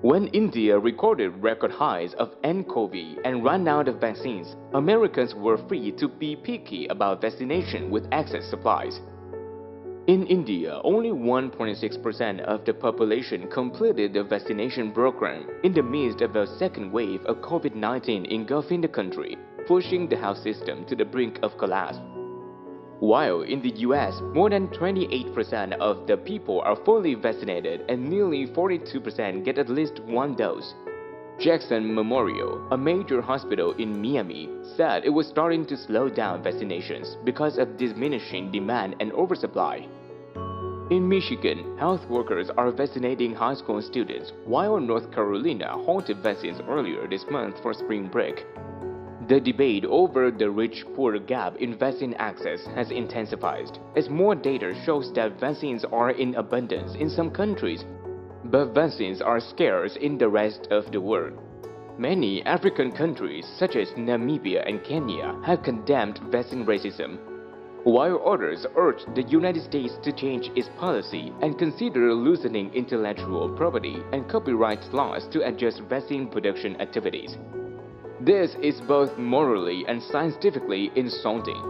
When India recorded record highs of nCoV and ran out of vaccines, Americans were free to be picky about vaccination with excess supplies. In India, only 1.6% of the population completed the vaccination program in the midst of a second wave of COVID-19 engulfing the country, pushing the health system to the brink of collapse. While in the US, more than 28% of the people are fully vaccinated and nearly 42% get at least one dose. Jackson Memorial, a major hospital in Miami, said it was starting to slow down vaccinations because of diminishing demand and oversupply. In Michigan, health workers are vaccinating high school students, while North Carolina halted vaccines earlier this month for spring break. The debate over the rich-poor gap in vaccine access has intensified, as more data shows that vaccines are in abundance in some countries, but vaccines are scarce in the rest of the world. Many African countries, such as Namibia and Kenya, have condemned vaccine racism, while others urge the United States to change its policy and consider loosening intellectual property and copyright laws to adjust vaccine production activities. This is both morally and scientifically insulting,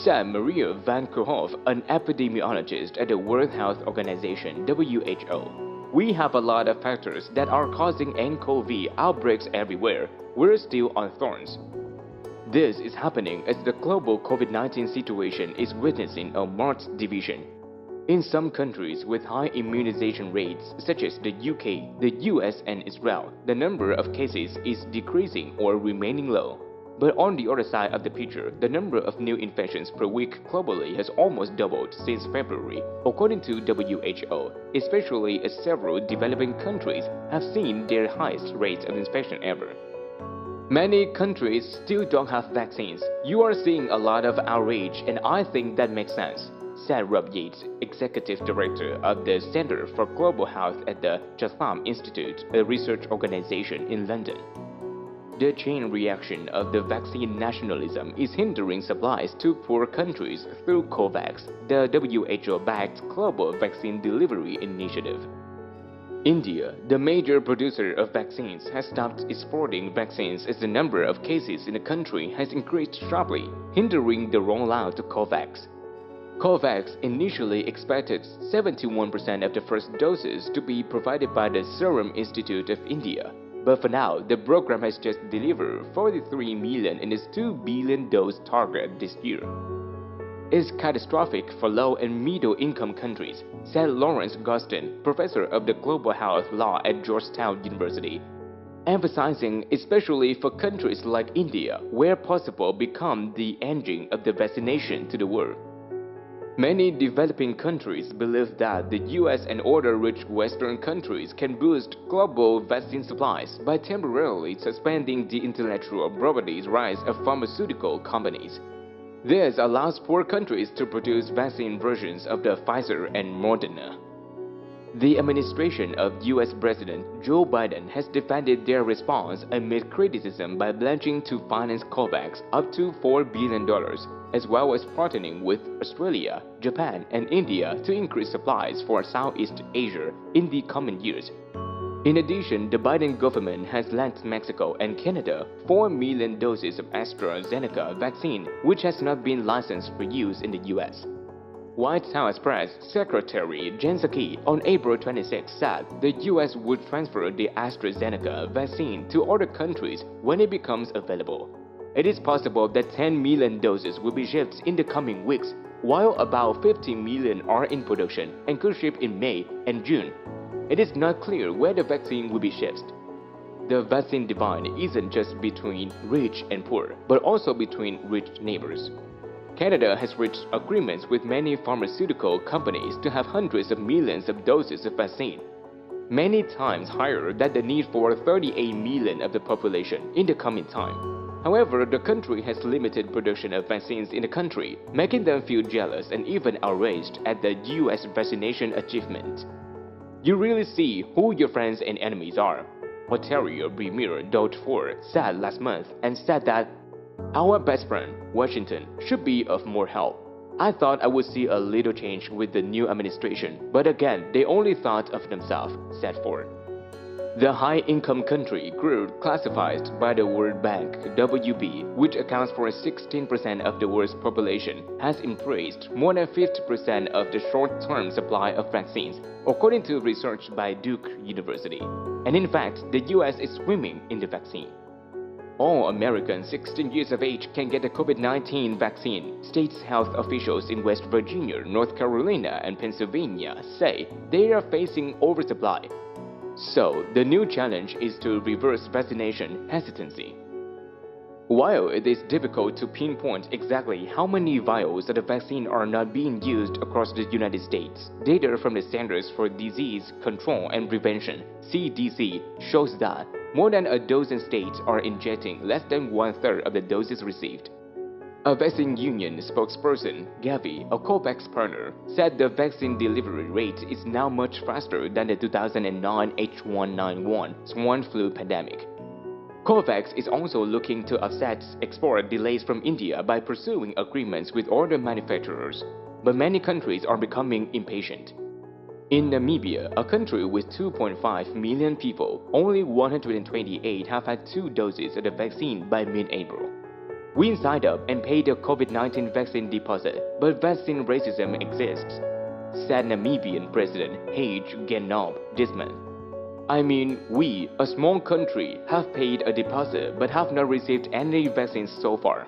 said Maria Van Kerkhove, an epidemiologist at the World Health Organization (WHO). We have a lot of factors that are causing nCoV outbreaks everywhere. We're still on thorns. This is happening as the global COVID-19 situation is witnessing a marked division. In some countries with high immunization rates, such as the UK, the US, and Israel, the number of cases is decreasing or remaining low. But on the other side of the picture, the number of new infections per week globally has almost doubled since February, according to WHO, especially as several developing countries have seen their highest rates of infection ever. Many countries still don't have vaccines. You are seeing a lot of outrage, and I think that makes sense, said Rob Yates, Executive Director of the Center for Global Health at the Chatham Institute, a research organization in London. The chain reaction of the vaccine nationalism is hindering supplies to poor countries through COVAX, the WHO-backed global vaccine delivery initiative. India, the major producer of vaccines, has stopped exporting vaccines as the number of cases in the country has increased sharply, hindering the rollout of COVAX. COVAX initially expected 71% of the first doses to be provided by the Serum Institute of India, but for now, the program has just delivered 43 million in its 2 billion dose target this year. It's catastrophic for low and middle-income countries, said Lawrence Gustin, professor of the Global Health Law at Georgetown University, emphasizing especially for countries like India, where possible become the engine of the vaccination to the world. Many developing countries believe that the US and other rich Western countries can boost global vaccine supplies by temporarily suspending the intellectual property rights of pharmaceutical companies. This allows poor countries to produce vaccine versions of the Pfizer and Moderna. The administration of US President Joe Biden has defended their response amid criticism by pledging to finance COVAX up to $4 billion, as well as partnering with Australia, Japan, and India to increase supplies for Southeast Asia in the coming years. In addition, the Biden government has lent Mexico and Canada 4 million doses of AstraZeneca vaccine, which has not been licensed for use in the US. White House Press Secretary Jen Psaki on April 26 said the US would transfer the AstraZeneca vaccine to other countries when it becomes available. It is possible that 10 million doses will be shipped in the coming weeks, while about 15 million are in production and could ship in May and June. It is not clear where the vaccine will be shipped. The vaccine divide isn't just between rich and poor, but also between rich neighbors. Canada has reached agreements with many pharmaceutical companies to have hundreds of millions of doses of vaccine, many times higher than the need for 38 million of the population in the coming time. However, the country has limited production of vaccines in the country, making them feel jealous and even outraged at the US vaccination achievement. You really see who your friends and enemies are, Ontario Premier Doug Ford said last month, and said that our best friend, Washington, should be of more help. I thought I would see a little change with the new administration, but again, they only thought of themselves, said Ford. The high-income country group classified by the World Bank (WB), which accounts for 16% of the world's population, has embraced more than 50% of the short-term supply of vaccines, according to research by Duke University. And in fact, the US is swimming in the vaccine. All Americans 16 years of age can get the COVID-19 vaccine. State health officials in West Virginia, North Carolina, and Pennsylvania say they are facing oversupply. So, the new challenge is to reverse vaccination hesitancy. While it is difficult to pinpoint exactly how many vials of the vaccine are not being used across the United States, data from the Centers for Disease Control and Prevention (CDC) shows that more than a dozen states are injecting less than one-third of the doses received. A vaccine union spokesperson, Gavi, a COVAX partner, said the vaccine delivery rate is now much faster than the 2009 H1N1 swine flu pandemic. COVAX is also looking to offset export delays from India by pursuing agreements with other manufacturers, but many countries are becoming impatient. In Namibia, a country with 2.5 million people, only 128 have had 2 doses of the vaccine by mid-April. We signed up and paid the COVID-19 vaccine deposit, but vaccine racism exists, said Namibian President Hage Geingob this month. I mean, we, a small country, have paid a deposit but have not received any vaccines so far.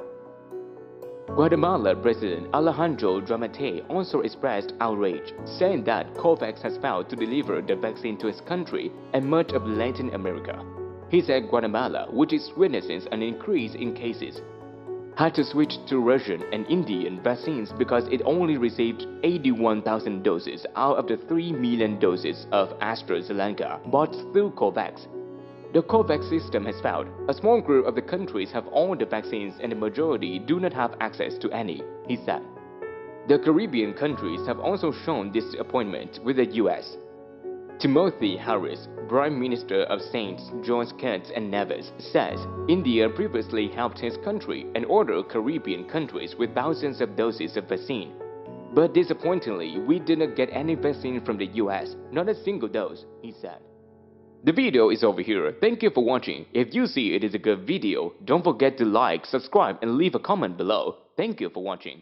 Guatemala President Alejandro Giammattei also expressed outrage, saying that COVAX has failed to deliver the vaccine to his country and much of Latin America. He said Guatemala, which is witnessing an increase in cases, had to switch to Russian and Indian vaccines because it only received 81,000 doses out of the 3 million doses of AstraZeneca bought through COVAX. The COVAX system has failed. A small group of the countries have all the vaccines and the majority do not have access to any, he said. The Caribbean countries have also shown disappointment with the US. Timothy Harris, Prime Minister of St. John's, Kitts and Nevis, says India previously helped his country and other Caribbean countries with thousands of doses of vaccine. But disappointingly, we did not get any vaccine from the US, not a single dose, he said. The video is over here. Thank you for watching. If you see it is a good video, don't forget to like, subscribe, and leave a comment below. Thank you for watching.